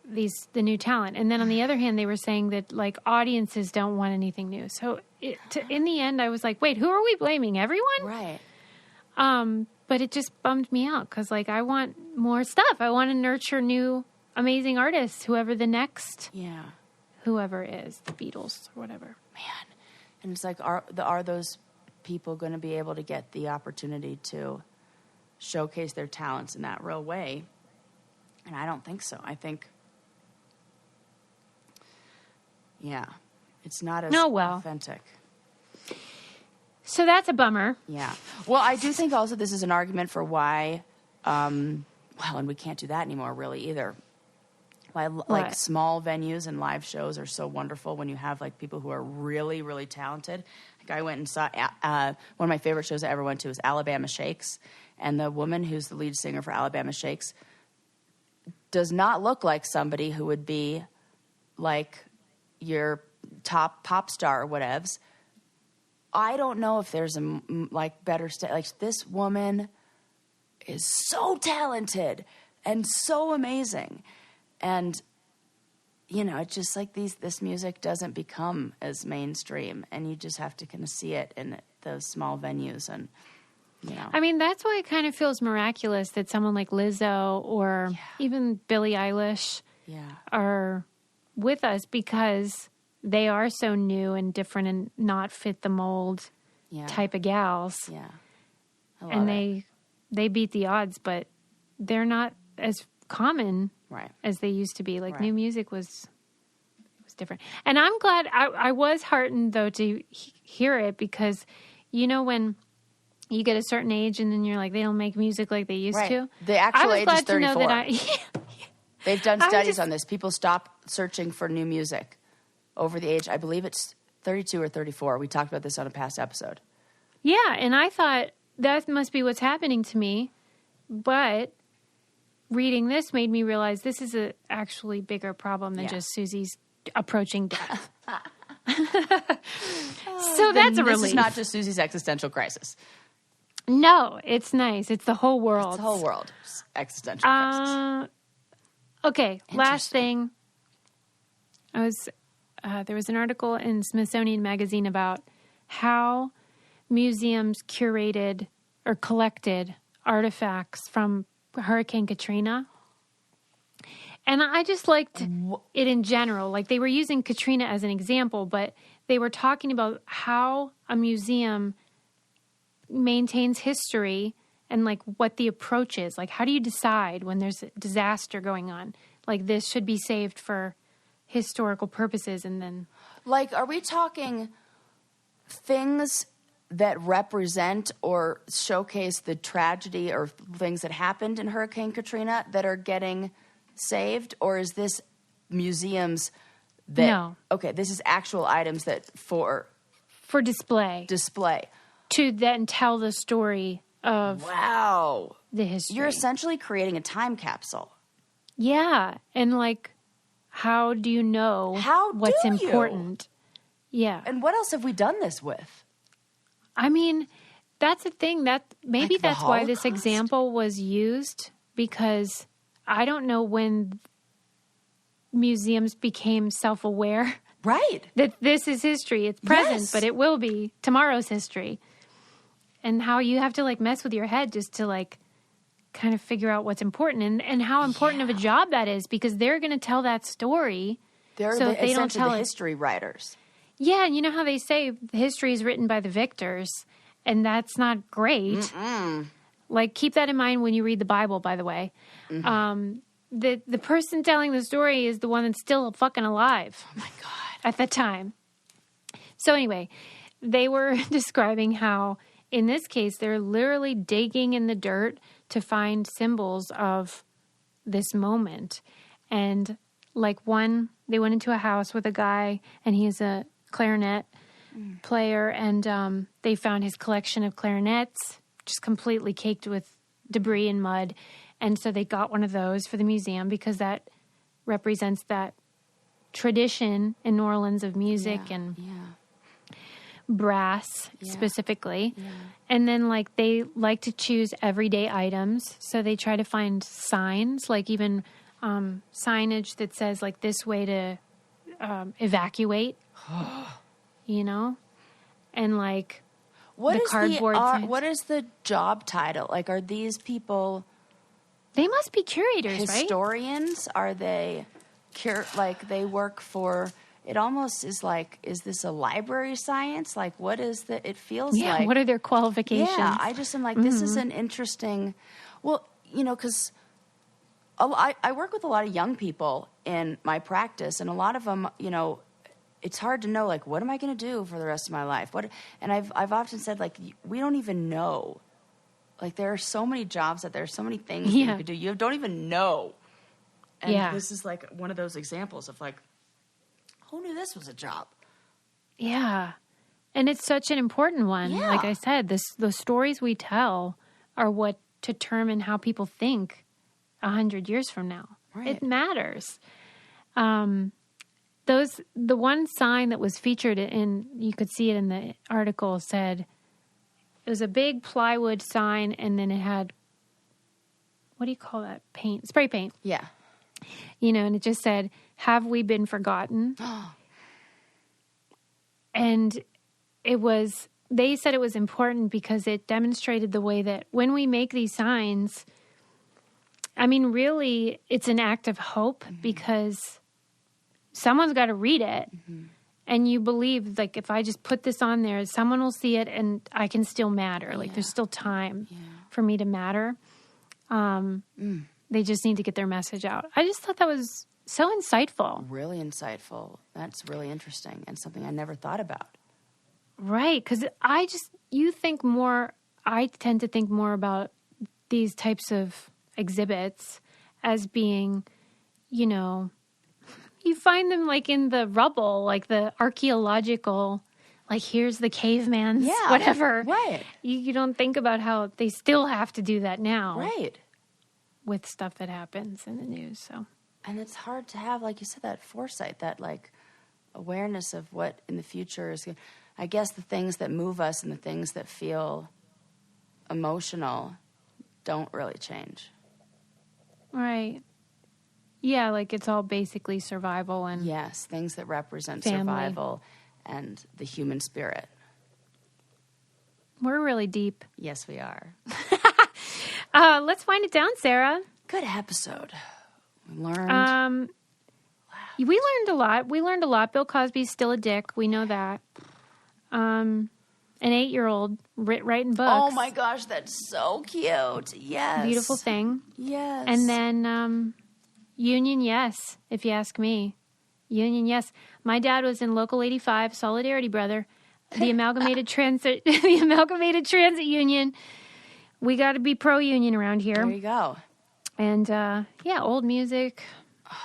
the new talent. And then on the other hand, they were saying that like audiences don't want anything new. So in the end, I was like, wait, who are we blaming? Everyone? Right. But it just bummed me out because, like, I want more stuff. I want to nurture new, amazing artists, whoever the next, whoever is, the Beatles or whatever. Man. And it's like, are those people going to be able to get the opportunity to showcase their talents in that real way? And I don't think so. I think, it's not as authentic. So that's a bummer. Yeah. Well, I do think also this is an argument for why, and we can't do that anymore really either. Why like small venues and live shows are so wonderful when you have like people who are really, really talented. Like I went and saw one of my favorite shows I ever went to was Alabama Shakes. And the woman who's the lead singer for Alabama Shakes does not look like somebody who would be like your top pop star or whatevs. I don't know if there's a better like this woman is so talented and so amazing, and it's just like this music doesn't become as mainstream, and you just have to kind of see it in those small venues, and I mean that's why it kind of feels miraculous that someone like Lizzo or even Billie Eilish are with us because they are so new and different and not fit the mold type of gals. Yeah. And they beat the odds, but they're not as common as they used to be. Like new music was different. And I'm glad I was heartened though to hear it because when you get a certain age and then you're like, they don't make music like they used to. The actual age is 34. They've done studies on this. People stop searching for new music over the age, I believe it's 32 or 34. We talked about this on a past episode. Yeah, and I thought that must be what's happening to me. But reading this made me realize this is a actually bigger problem than just Susie's approaching death. So that's a relief. This is not just Susie's existential crisis. No, it's nice. It's the whole world. It's the whole world. Existential crisis. Okay, last thing. There was an article in Smithsonian Magazine about how museums curated or collected artifacts from Hurricane Katrina. And I just liked it in general. Like they were using Katrina as an example, but they were talking about how a museum maintains history and like what the approach is. Like how do you decide when there's a disaster going on? Like this should be saved for historical purposes and then... Like, are we talking things that represent or showcase the tragedy or things that happened in Hurricane Katrina that are getting saved? Or is this museums that... No. Okay, this is actual items that for display. Display. To then tell the story of... Wow. The history. You're essentially creating a time capsule. Yeah, and like... How do you know what's important? Yeah. And what else have we done this with? I mean, that's the thing. Maybe like that's why this example was used, because I don't know when museums became self-aware. Right. That this is history. It's present, but it will be tomorrow's history. And how you have to like mess with your head just to like kind of figure out what's important and how important of a job that is, because they're going to tell that story. They're so they don't tell the history writers. Yeah, and you know how they say history is written by the victors, and that's not great. Mm-mm. Like, keep that in mind when you read the Bible, by the way. Mm-hmm. The person telling the story is the one that's still fucking alive. Oh, my God. At that time. So anyway, they were describing how in this case, they're literally digging in the dirt to find symbols of this moment. And like they went into a house with a guy, and he's a clarinet player, and they found his collection of clarinets just completely caked with debris and mud. And so they got one of those for the museum because that represents that tradition in New Orleans of music and brass specifically. Yeah. And then like they like to choose everyday items. So they try to find signs, like even signage that says like this way to evacuate, you know? And like what the is cardboard signs. What is the job title? Like, are these people... They must be curators, historians? Right? Are they... like they work for... It almost is like, is this a library science? Like, what is the... It feels like... Yeah, what are their qualifications? Yeah, I just am like, this is an interesting... Well, you know, because I work with a lot of young people in my practice, and a lot of them, you know, it's hard to know, like, what am I going to do for the rest of my life? And I've often said, like, we don't even know. Like, there are so many jobs out there, so many things that you could do. You don't even know. And this is, like, one of those examples of, like, who knew this was a job? Yeah. And it's such an important one. Yeah. Like I said, the stories we tell are what determine how people think 100 years from now. Right. It matters. The one sign that was featured in, you could see it in the article, said it was a big plywood sign, and then it had, what do you call that? Paint, spray paint. Yeah. You know, and it just said, "Have we been forgotten?" And they said it was important because it demonstrated the way that when we make these signs, I mean, really, it's an act of hope because someone's got to read it. Mm-hmm. And you believe, like, if I just put this on there, someone will see it and I can still matter. Like, there's still time for me to matter. They just need to get their message out. I just thought that was so insightful. Really insightful. That's really interesting and something I never thought about. Right, because I tend to think more about these types of exhibits as being, you know, you find them like in the rubble, like the archaeological, like here's the caveman's whatever. Right. You don't think about how they still have to do that now. Right. With stuff that happens in the news, so. And it's hard to have, like you said, that foresight, that like awareness of what in the future is. I guess the things that move us and the things that feel emotional don't really change. Right. Yeah, like it's all basically survival and yes, things that represent family. Survival and the human spirit. We're really deep. Yes, we are. Let's wind it down, Sarah. Good episode. We learned. We learned a lot. We learned a lot. Bill Cosby's still a dick. We know that. An 8-year-old writing books. Oh my gosh, that's so cute. Yes. Beautiful thing. Yes. And then union, yes, if you ask me. Union, yes. My dad was in Local 85, Solidarity Brother, the Amalgamated Transit Union. We got to be pro-union around here. There you go. And, old music.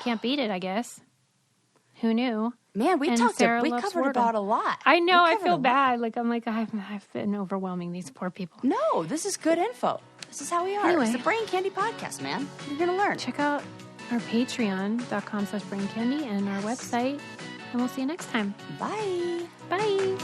Can't beat it, I guess. Who knew? Man, we covered about a lot. I know, I feel bad. Like, I'm like, I've been overwhelming these poor people. No, this is good info. This is how we are. Anyway. It's the Brain Candy Podcast, man. You're going to learn. Check out our patreon.com/braincandy and our website. And we'll see you next time. Bye. Bye.